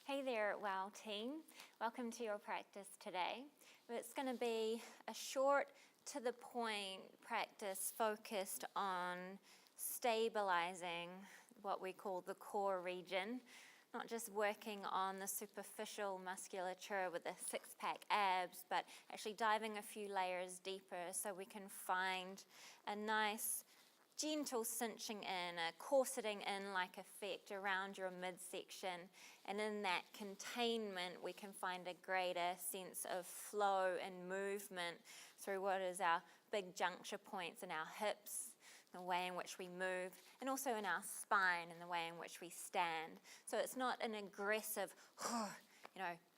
Hey there, WOW team. Welcome to your practice today. It's going to be a short, to the point practice focused on stabilizing what we call the core region, not just working on the superficial musculature with the six-pack abs, but actually diving a few layers deeper so we can find a nice gentle cinching in, a corseting in-like effect around your midsection, and in that containment we can find a greater sense of flow and movement through what is our big juncture points in our hips, the way in which we move, and also in our spine and the way in which we stand. So it's not an aggressive,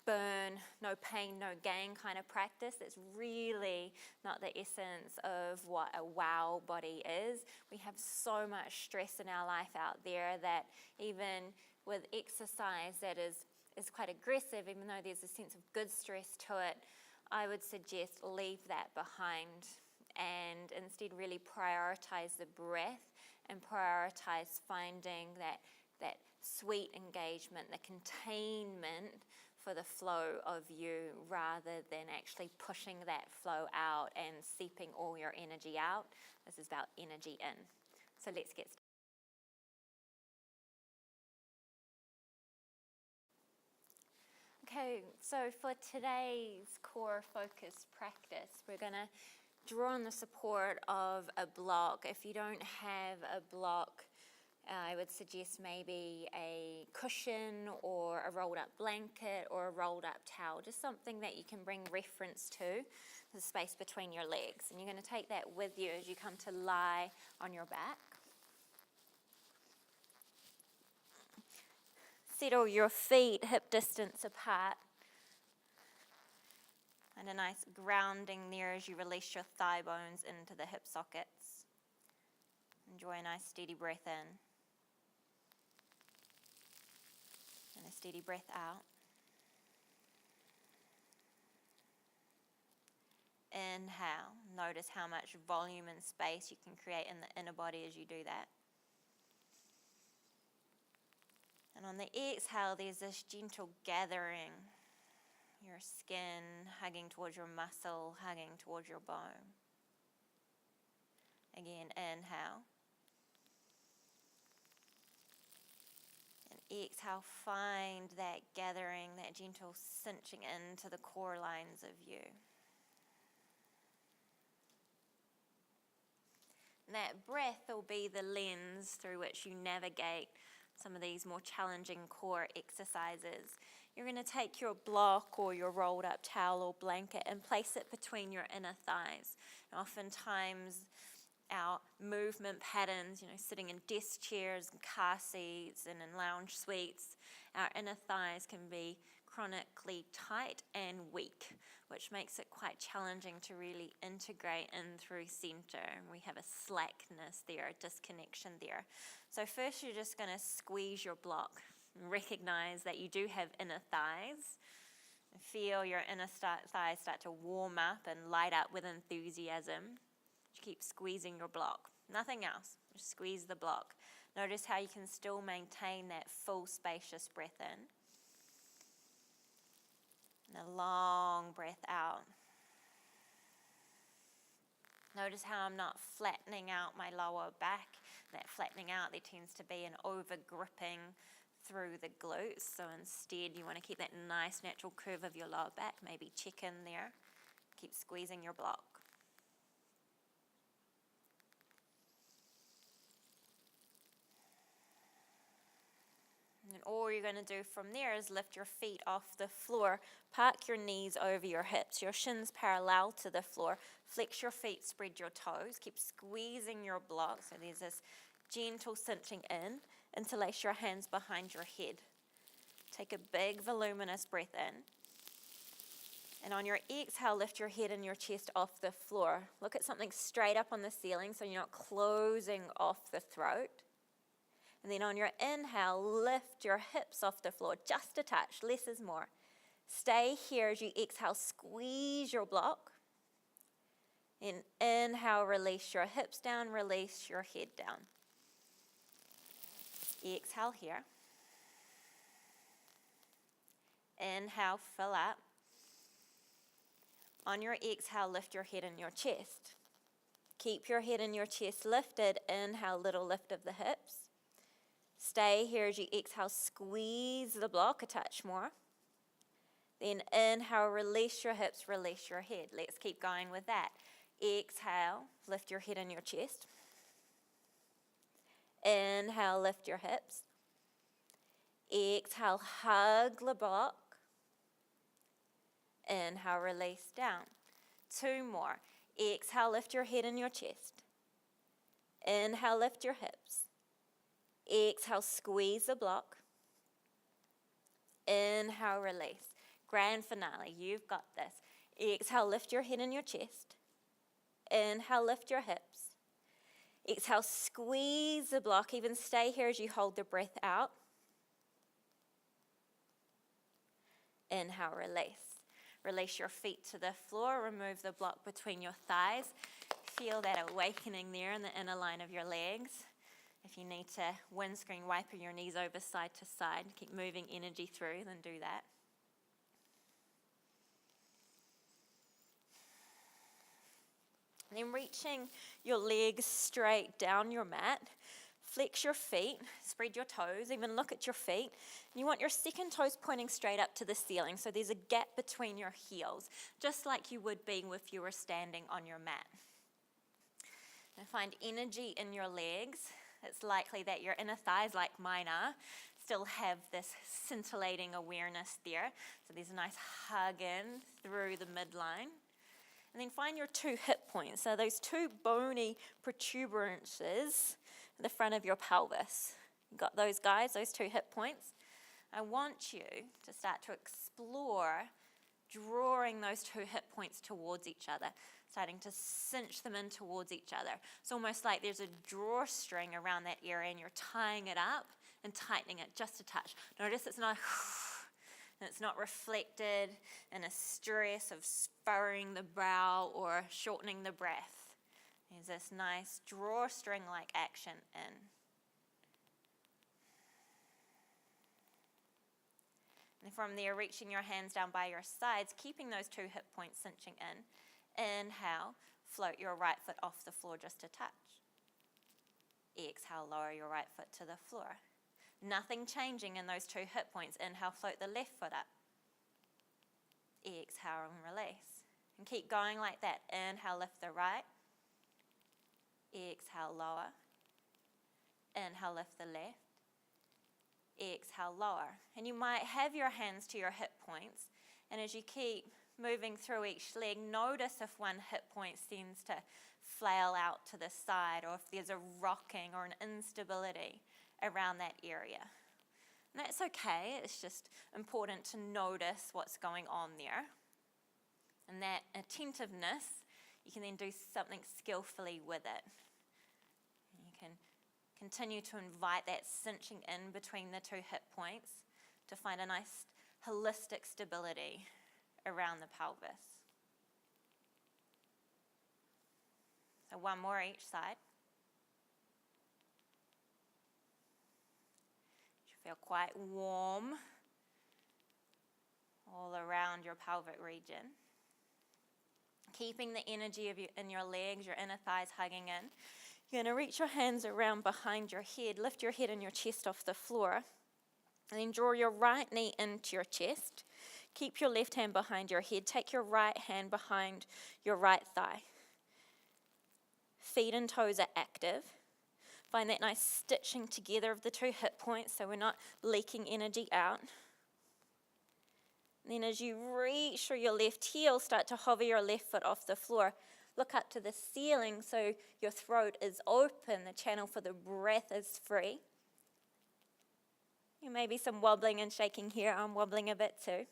burn, no pain, no gain kind of practice. It's really not the essence of what a WOW body is. We have so much stress in our life out there that even with exercise that is quite aggressive, even though there's a sense of good stress to it, I would suggest leave that behind and instead really prioritize the breath and prioritize finding that sweet engagement, the containment for the flow of you rather than actually pushing that flow out and seeping all your energy out. This is about energy in. So let's get started. Okay, so for today's core focus practice, we're going to draw on the support of a block. If you don't have a block, I would suggest maybe a cushion or a rolled up blanket or a rolled up towel, just something that you can bring reference to, the space between your legs. And you're going to take that with you as you come to lie on your back. Settle your feet hip distance apart. And a nice grounding there as you release your thigh bones into the hip sockets. Enjoy a nice steady breath in. And a steady breath out. Inhale. Notice how much volume and space you can create in the inner body as you do that. And on the exhale, there's this gentle gathering. Your skin hugging towards your muscle, hugging towards your bone. Again, inhale. Exhale, find that gathering, that gentle cinching into the core lines of you. And that breath will be the lens through which you navigate some of these more challenging core exercises. You're going to take your block or your rolled up towel or blanket and place it between your inner thighs. And oftentimes our movement patterns, sitting in desk chairs and car seats and in lounge suites, our inner thighs can be chronically tight and weak, which makes it quite challenging to really integrate in through center. And we have a slackness there, a disconnection there. So first you're just going to squeeze your block and recognize that you do have inner thighs. Feel your inner thighs start to warm up and light up with enthusiasm. Keep squeezing your block. Nothing else. Just squeeze the block. Notice how you can still maintain that full spacious breath in. And a long breath out. Notice how I'm not flattening out my lower back. That flattening out, there tends to be an over-gripping through the glutes. So instead, you want to keep that nice natural curve of your lower back. Maybe check in there. Keep squeezing your block. And all you're going to do from there is lift your feet off the floor. Park your knees over your hips, your shins parallel to the floor. Flex your feet, spread your toes. Keep squeezing your block. So there's this gentle cinching in. Interlace your hands behind your head. Take a big voluminous breath in. And on your exhale, lift your head and your chest off the floor. Look at something straight up on the ceiling so you're not closing off the throat. And then on your inhale, lift your hips off the floor, just a touch, less is more. Stay here as you exhale, squeeze your block. And inhale, release your hips down, release your head down. Exhale here. Inhale, fill up. On your exhale, lift your head and your chest. Keep your head and your chest lifted. Inhale, little lift of the hips. Stay here as you exhale, squeeze the block a touch more. Then inhale, release your hips, release your head. Let's keep going with that. Exhale, lift your head and your chest. Inhale, lift your hips. Exhale, hug the block. Inhale, release down. 2 more. Exhale, lift your head and your chest. Inhale, lift your hips. Exhale, squeeze the block. Inhale, release. Grand finale, you've got this. Exhale, lift your head and your chest. Inhale, lift your hips. Exhale, squeeze the block. Even stay here as you hold the breath out. Inhale, release. Release your feet to the floor. Remove the block between your thighs. Feel that awakening there in the inner line of your legs. If you need to windscreen wiper your knees over side to side, keep moving energy through, then do that. And then reaching your legs straight down your mat, flex your feet, spread your toes, even look at your feet. And you want your second toes pointing straight up to the ceiling, so there's a gap between your heels, just like you would be if you were standing on your mat. And find energy in your legs. It's likely that your inner thighs, like mine are, still have this scintillating awareness there. So there's a nice hug in through the midline. And then find your 2 hip points. So those 2 bony protuberances at the front of your pelvis. You got those guys, those 2 hip points? I want you to start to explore drawing those 2 hip points towards each other, starting to cinch them in towards each other. It's almost like there's a drawstring around that area and you're tying it up and tightening it just a touch. Notice it's not and it's not reflected in a stress of furrowing the brow or shortening the breath. There's this nice drawstring-like action in. And from there, reaching your hands down by your sides, keeping those 2 hip points cinching in. Inhale, float your right foot off the floor just a touch. Exhale, lower your right foot to the floor. Nothing changing in those 2 hip points. Inhale, float the left foot up. Exhale and release. And keep going like that. Inhale, lift the right. Exhale, lower. Inhale, lift the left. Exhale, lower. And you might have your hands to your hip points. And as you keep moving through each leg, notice if one hip point seems to flail out to the side or if there's a rocking or an instability around that area. And that's okay. It's just important to notice what's going on there. And that attentiveness, you can then do something skillfully with it. You can continue to invite that cinching in between the 2 hip points to find a nice holistic stability around the pelvis. So 1 more each side. You should feel quite warm all around your pelvic region. Keeping the energy in your legs, your inner thighs hugging in. You're going to reach your hands around behind your head, lift your head and your chest off the floor, and then draw your right knee into your chest. Keep your left hand behind your head. Take your right hand behind your right thigh. Feet and toes are active. Find that nice stitching together of the 2 hip points so we're not leaking energy out. And then as you reach through your left heel, start to hover your left foot off the floor. Look up to the ceiling so your throat is open, the channel for the breath is free. There may be some wobbling and shaking here. I'm wobbling a bit too.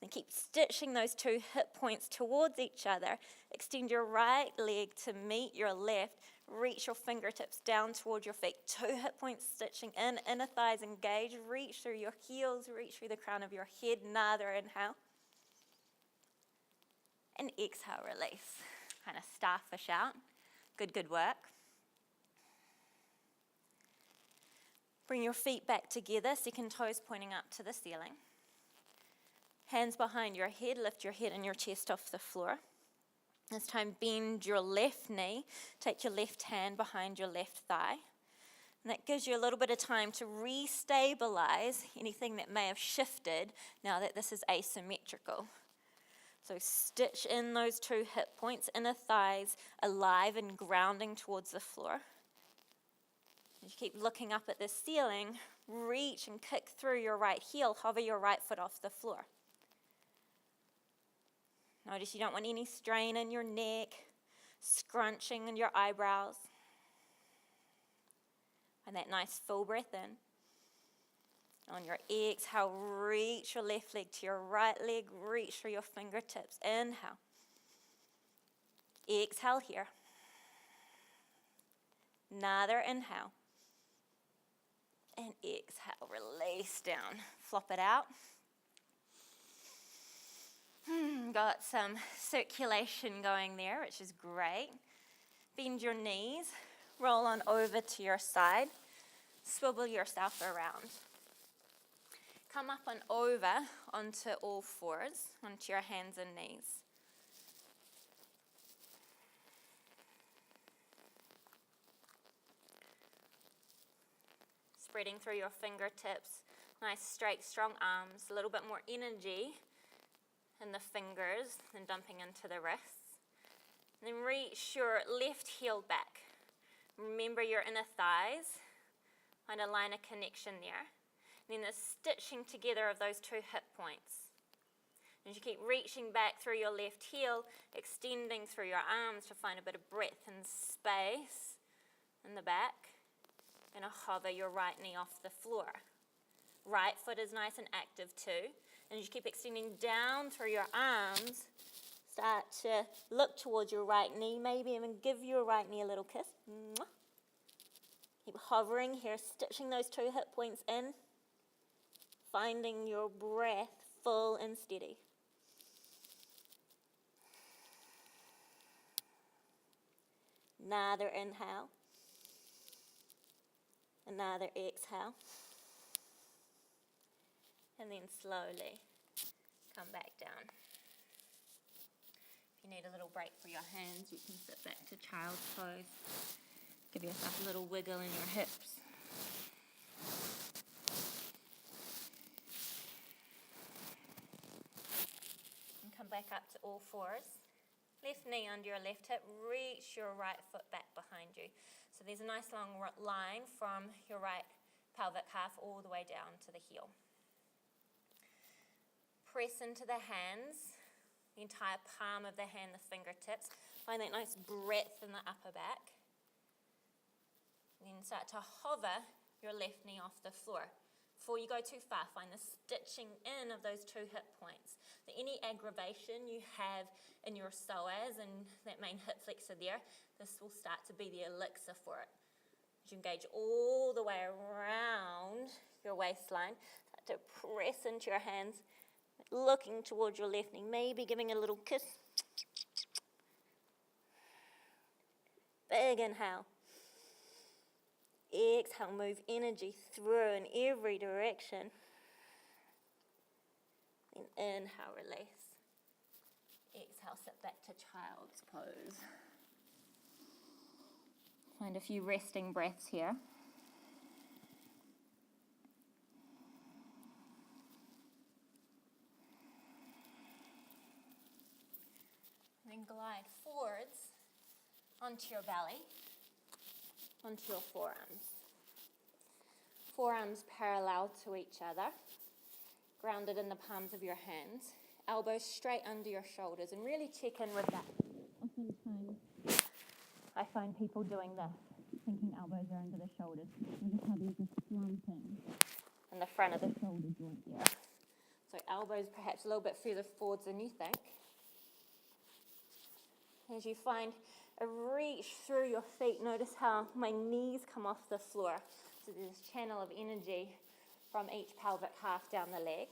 And keep stitching those 2 hip points towards each other. Extend your right leg to meet your left. Reach your fingertips down towards your feet. 2 hip points stitching in. Inner thighs engage. Reach through your heels. Reach through the crown of your head. Another inhale. And exhale, release. Kind of starfish out. Good work. Bring your feet back together. Second toes pointing up to the ceiling. Hands behind your head, lift your head and your chest off the floor. This time bend your left knee, take your left hand behind your left thigh. And that gives you a little bit of time to re-stabilize anything that may have shifted now that this is asymmetrical. So stitch in those 2 hip points, inner thighs alive and grounding towards the floor. As you keep looking up at the ceiling, reach and kick through your right heel, hover your right foot off the floor. Notice you don't want any strain in your neck, scrunching in your eyebrows. And that nice full breath in. On your exhale, reach your left leg to your right leg, reach through your fingertips. Inhale. Exhale here. Another inhale. And exhale, release down. Flop it out. Got some circulation going there, which is great. Bend your knees, roll on over to your side, swivel yourself around. Come up and over onto all fours, onto your hands and knees. Spreading through your fingertips, nice straight strong arms, a little bit more energy in the fingers than dumping into the wrists. And then reach your left heel back. Remember your inner thighs, find a line of connection there. And then the stitching together of those 2 hip points. As you keep reaching back through your left heel, extending through your arms to find a bit of breadth and space in the back. Going to hover your right knee off the floor. Right foot is nice and active too. And as you keep extending down through your arms, start to look towards your right knee, maybe even give your right knee a little kiss. Keep hovering here, stitching those 2 hip points in, finding your breath full and steady. Another inhale. Another exhale. And then slowly come back down. If you need a little break for your hands, you can sit back to child's pose. Give yourself a little wiggle in your hips. And come back up to all fours. Left knee under your left hip, reach your right foot back behind you. So there's a nice long line from your right pelvic half all the way down to the heel. Press into the hands, the entire palm of the hand, the fingertips. Find that nice breadth in the upper back. And then start to hover your left knee off the floor. Before you go too far, find the stitching in of those 2 hip points. So any aggravation you have in your psoas and that main hip flexor there, this will start to be the elixir for it. As you engage all the way around your waistline, start to press into your hands, looking towards your left knee, maybe giving a little kiss. Big inhale. Exhale, move energy through in every direction. Then inhale, release. Exhale, sit back to child's pose. Find a few resting breaths here. Then glide forwards onto your belly, onto your forearms. Forearms parallel to each other, grounded in the palms of your hands. Elbows straight under your shoulders, and really check in with that. Oftentimes, I find people doing this, thinking elbows are under the shoulders. Notice how there's a slumping in the front of the shoulder joint there. So elbows perhaps a little bit further forwards than you think. As you find a reach through your feet, notice how my knees come off the floor. So there's this channel of energy from each pelvic half down the leg.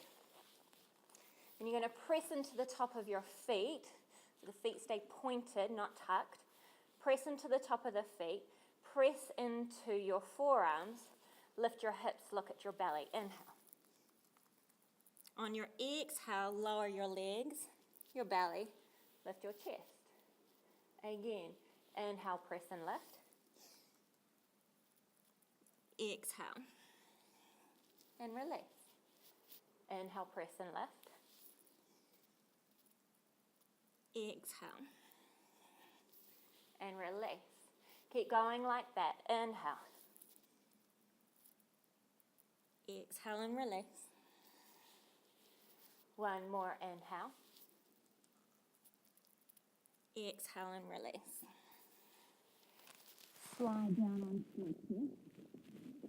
And you're going to press into the top of your feet. So the feet stay pointed, not tucked. Press into the top of the feet. Press into your forearms. Lift your hips, look at your belly. Inhale. on your exhale, lower your legs, your belly, lift your chest. Again, inhale, press and lift. Exhale and release. Inhale, press and lift. Exhale and release. Keep going like that. Inhale. Exhale and release. One more inhale. Exhale and release. Slide down onto your chest.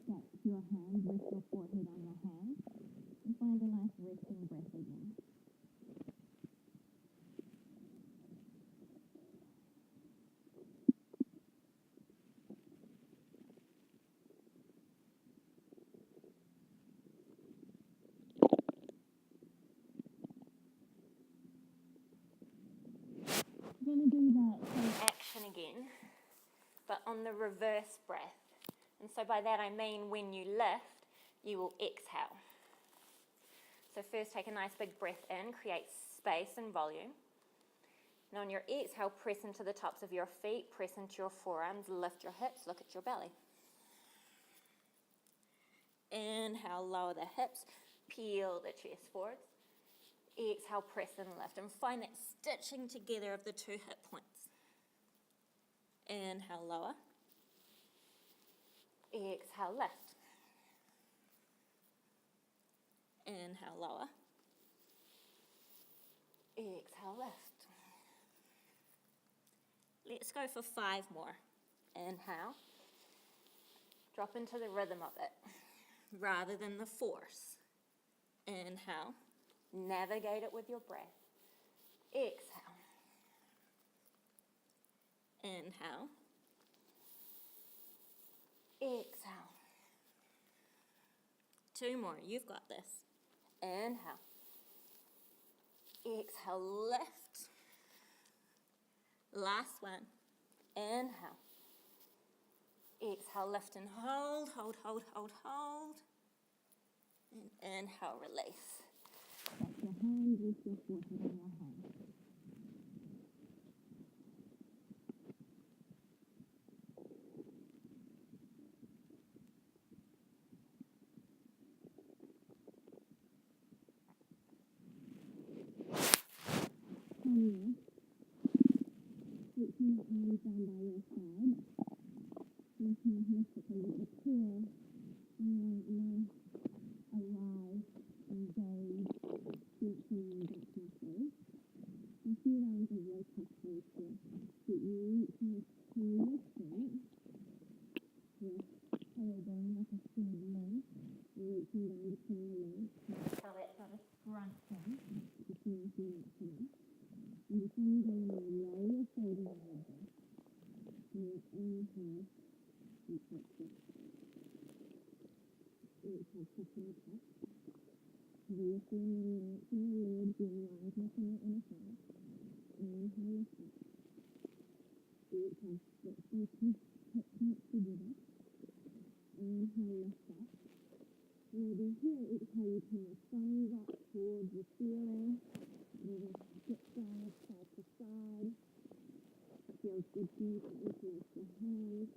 Stack your hands, rest your forehead on your hands, and find a nice resting breath again. We're going to do that Same action again, but on the reverse breath. And so by that I mean when you lift, you will exhale. So first take a nice big breath in, create space and volume. And on your exhale, press into the tops of your feet, press into your forearms, lift your hips, look at your belly. Inhale, lower the hips, peel the chest forwards. Exhale, press and lift, and find that stitching together of the two hip points. Inhale, lower. Exhale, lift. Inhale, lower. Exhale, lift. Let's go for 5 more. Inhale. Drop into the rhythm of it rather than the force. Inhale. Navigate it with your breath. Exhale. Inhale. Exhale. 2 more. You've got this. Inhale. Exhale. Lift. Last one. Inhale. Exhale. Lift and hold, hold, hold, hold, hold. And inhale. Release. stack your hands, rest your forehead on your hands. From there, reaching your hands down by your side, making your hands look a little clear, and nice, alive, engaged, stretching and back muscles. A few rounds of low touch hold here. So you reach and turn your feet, your tailbone like a thin leg, you're reaching down between your legs. So that's not a Scrunching between the feet maximum. And before you go in, lower your shoulders a little bit. And you inhale and touch it. Exhale, soften the top. Reaffirm the length in your legs, your aliveness in your inner thigh. Inhale, lift up. Exhale, stretch those two hip points together. Inhale, lift up. Maybe here, exhale, you turn your thumbs up towards the ceiling. Maybe step down side to side. If it feels good to you, you can interlace your hands.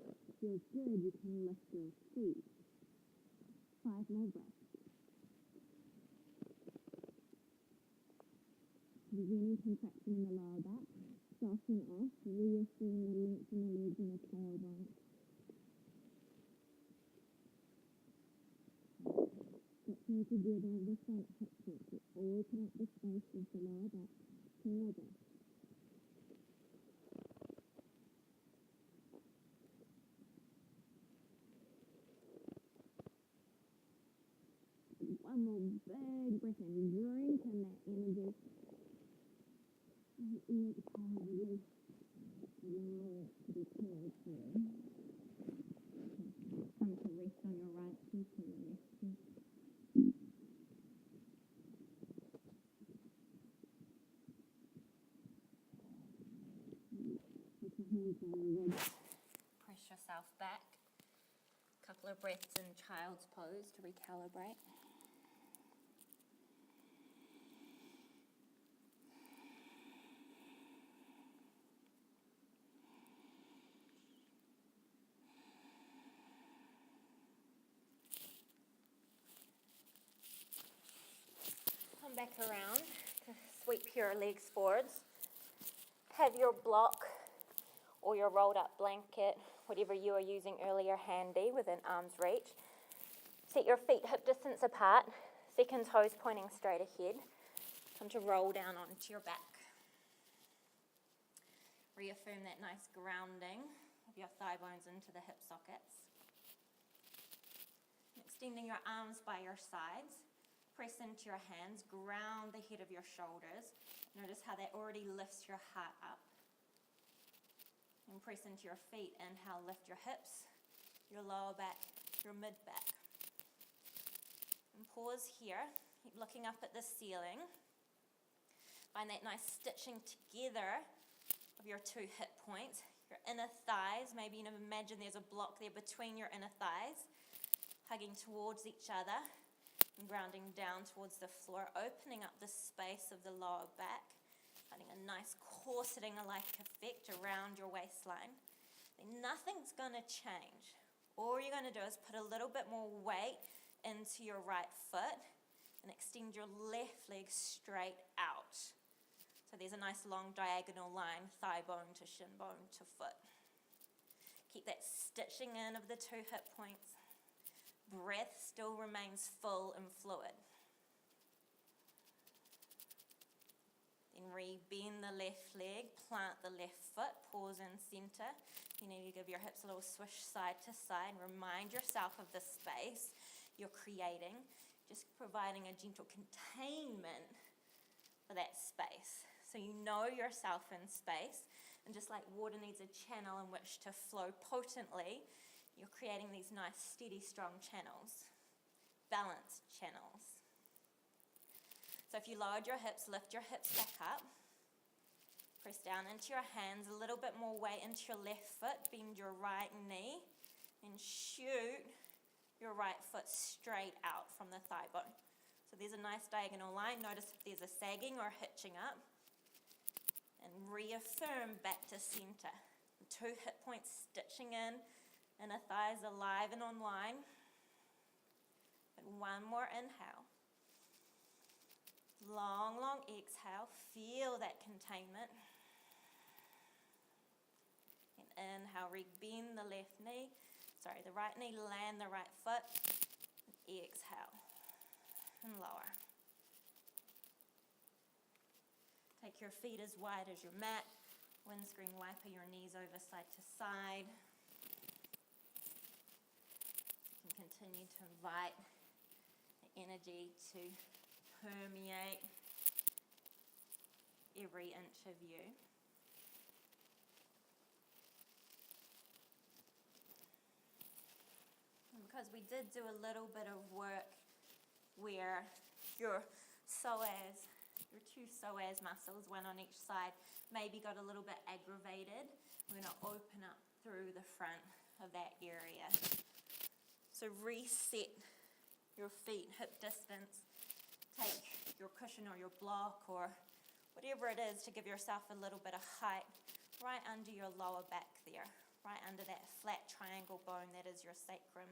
If it feels good, you can lift your feet. 5 more breaths. Beginning contraction in the lower back. Starting off, reaffirm the length in the legs and the tailbone. Stretching together the front hip points to open up the space of the lower back. 2 more breaths. One more big breath in, drink in that energy. And exhale, release. Allow it to be cleared through. Come to rest on your right cheek or your left cheek. Put your hands on your ribs. press yourself back. A couple of breaths in child's pose to recalibrate. come back around to sweep your legs forwards. Have your block or your rolled up blanket, whatever you were using earlier, handy within arm's reach. Set your feet hip distance apart, second toes pointing straight ahead. Time to roll down onto your back. Reaffirm that nice grounding of your thigh bones into the hip sockets. Extending your arms by your sides. Press into your hands, ground the head of your shoulders. Notice how that already lifts your heart up. And press into your feet. Inhale, lift your hips, your lower back, your mid back. And pause here. Keep looking up at the ceiling. Find that nice stitching together of your two hip points. Your inner thighs. Maybe you imagine there's a block there between your inner thighs, hugging towards each other. And grounding down towards the floor, opening up the space of the lower back, finding a nice corseting-like effect around your waistline. Then nothing's going to change. All you're going to do is put a little bit more weight into your right foot and extend your left leg straight out. So there's a nice long diagonal line, thigh bone to shin bone to foot. Keep that stitching in of the two hip points. Breath still remains full and fluid. Then re-bend the left leg, plant the left foot, pause in center. You need to give your hips a little swish side to side. Remind yourself of the space you're creating, just providing a gentle containment for that space. So you know yourself in space, and just like water needs a channel in which to flow potently, you're creating these nice, steady, strong channels, balanced channels. So if you lowered your hips, lift your hips back up. Press down into your hands, a little bit more weight into your left foot. Bend your right knee and shoot your right foot straight out from the thigh bone. So there's a nice diagonal line. Notice if there's a sagging or hitching up. And reaffirm back to center. The two hip points stitching in. Inner thighs alive and online. And one more inhale. Long, long exhale. Feel that containment. And inhale, bend the right knee, land the right foot. And exhale. And lower. Take your feet as wide as your mat. Windscreen wiper your knees over side to side. Continue to invite the energy to permeate every inch of you. And because we did do a little bit of work where your two psoas muscles, one on each side, maybe got a little bit aggravated, we're going to open up through the front of that area. So reset your feet hip distance. Take your cushion or your block or whatever it is to give yourself a little bit of height right under your lower back there, right under that flat triangle bone that is your sacrum.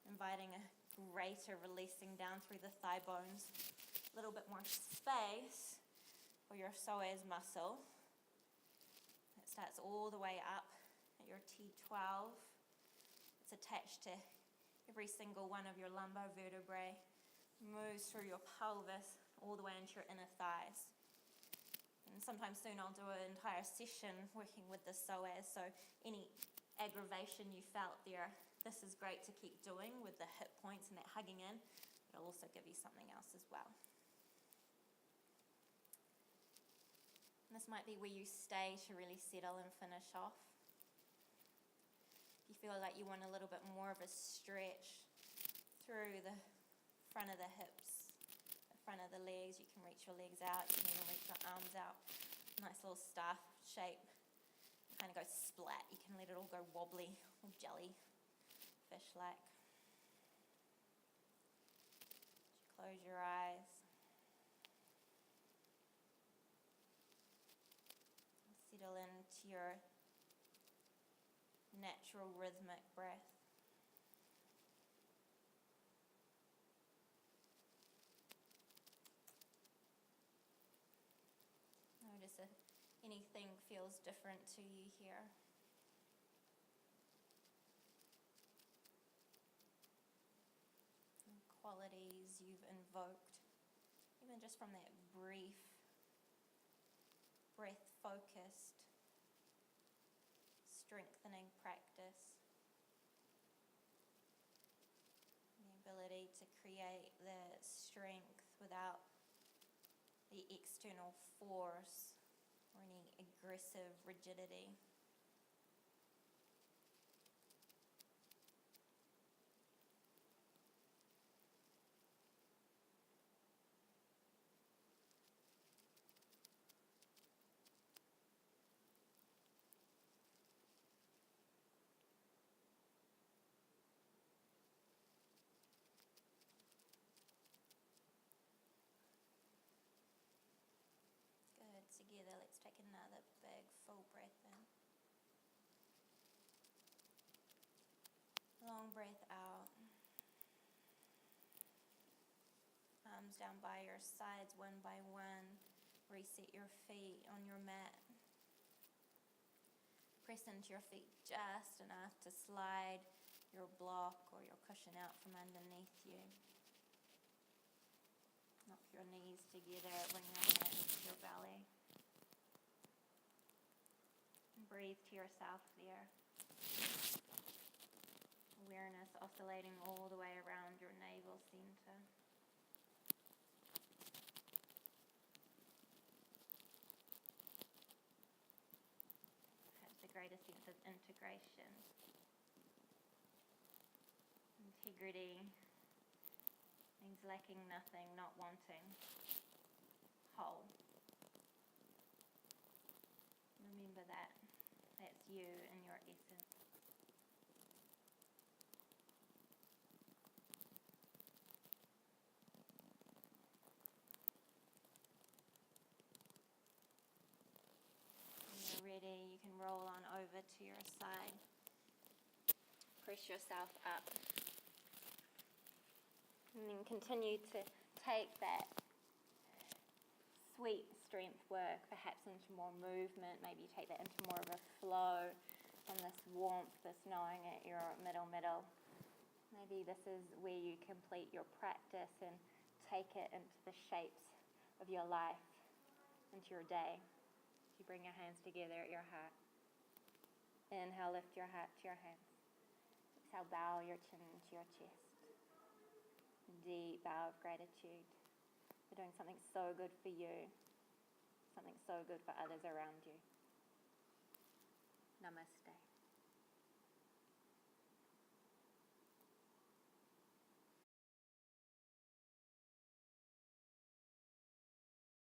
Inviting a greater releasing down through the thigh bones. A little bit more space for your psoas muscle. It starts all the way up at your T12. It's attached to every single one of your lumbar vertebrae, moves through your pelvis all the way into your inner thighs. And sometime soon I'll do an entire session working with the psoas, so any aggravation you felt there, this is great to keep doing with the hip points and that hugging in. It'll also give you something else as well. And this might be where you stay to really settle and finish off. If you feel like you want a little bit more of a stretch through the front of the hips, the front of the legs, you can reach your legs out, you can even reach your arms out. Nice little staff shape. It kind of goes splat. You can let it all go wobbly or jellyfish-like. Close your eyes. Settle into your natural rhythmic breath. anything feels different to you here. And qualities you've invoked, even just from that brief, breath-focused, strengthening practice. The ability to create the strength without the external force or any aggressive rigidity. Good. Together, let's take another big full breath in. Long breath out. Arms down by your sides one by one. Reset your feet on your mat. Press into your feet just enough to slide your block or your cushion out from underneath you. Knock your knees together, bring your hands to your belly. And breathe to yourself there. Awareness oscillating all the way around your navel center. Perhaps a greater sense of integration. Integrity means lacking nothing, not wanting. Whole. Remember that. That's you in your essence. When you're ready, you can roll on over to your side. Press yourself up. And then continue to take that sweet strength work perhaps into more movement. Maybe take that into more of a flow from this warmth, this knowing at your middle. Maybe this is where you complete your practice and take it into the shapes of your life, into your day. You bring your hands together at your heart. Inhale, lift your heart to your hands. Exhale, bow your chin into your chest. Deep bow of gratitude for doing something so good for you, something so good for others around you. Namaste.